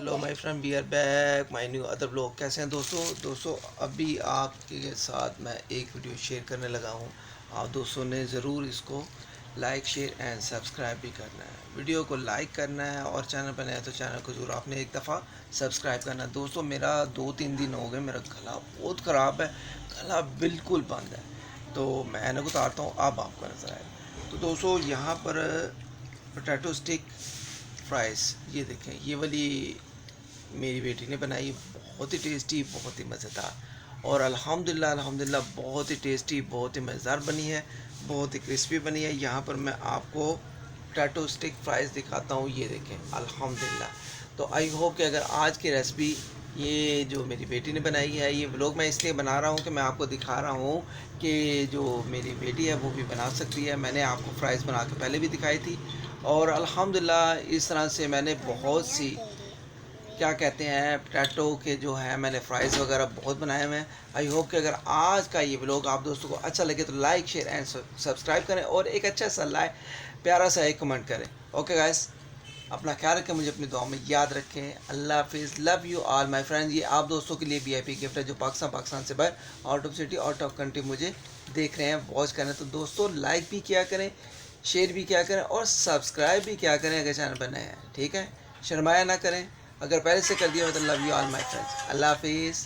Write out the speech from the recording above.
Hello my friend, we are back my new other blog. कैसे हैं दोस्तों अभी आपके साथ मैं एक वीडियो शेयर करने लगा हूं। आप दोस्तों ने ज़रूर इसको लाइक शेयर एंड सब्सक्राइब भी करना है। वीडियो को लाइक करना है और चैनल पर नया है तो चैनल को ज़रूर आपने एक दफ़ा सब्सक्राइब करना है। दोस्तों मेरा 2-3 दिन हो गए, मेरा गला बहुत ख़राब है, गला बिल्कुल बंद है। तो मैं ऐनक उतारता हूँ, अब आपको नज़र आएगा। तो दोस्तों यहाँ पर पोटैटो स्टिक फ्राइज़, ये देखें, ये वाली मेरी बेटी ने बनाई। बहुत ही टेस्टी, बहुत ही मज़ेदार और अल्हम्दुलिल्लाह बहुत ही टेस्टी, बहुत ही मज़ेदार बनी है, बहुत ही क्रिस्पी बनी है। यहाँ पर मैं आपको पोटैटो स्टिक फ्राइज़ दिखाता हूँ, ये देखें अल्हम्दुलिल्लाह। तो आई होप कि अगर आज की रेसिपी ये जो मेरी बेटी ने बनाई है, ये व्लॉग मैं इसलिए बना रहा हूँ कि मैं आपको दिखा रहा हूँ कि जो मेरी बेटी है वो भी बना सकती है। मैंने आपको फ्राइज़ बना के पहले भी दिखाई थी और अल्हम्दुलिल्लाह इस तरह से मैंने बहुत सी क्या कहते हैं पोटैटो के जो है मैंने फ्राइज़ वगैरह बहुत बनाए हुए हैं। आई होप कि अगर आज का ये व्लॉग आप दोस्तों को अच्छा लगे तो लाइक शेयर एंड सब्सक्राइब करें और एक अच्छा सा लाइक प्यारा सा एक कमेंट करें। ओके गाइस, अपना ख्याल रखें, मुझे अपनी दुआ में याद रखें। अल्लाह हाफिज़, love you all my friends. ये आप दोस्तों के लिए वीआईपी गिफ्ट है जो पाकिस्तान से बाहर out of city out of country मुझे देख रहे हैं, वॉच कर रहे हैं। तो दोस्तों लाइक भी किया करें, शेयर भी किया करें और सब्सक्राइब भी किया करें अगर चैनल पर नए हैं, ठीक है। शर्माया ना करें, अगर पहले से कर दिया हो तो love you all my friends. अल्लाह हाफिज़।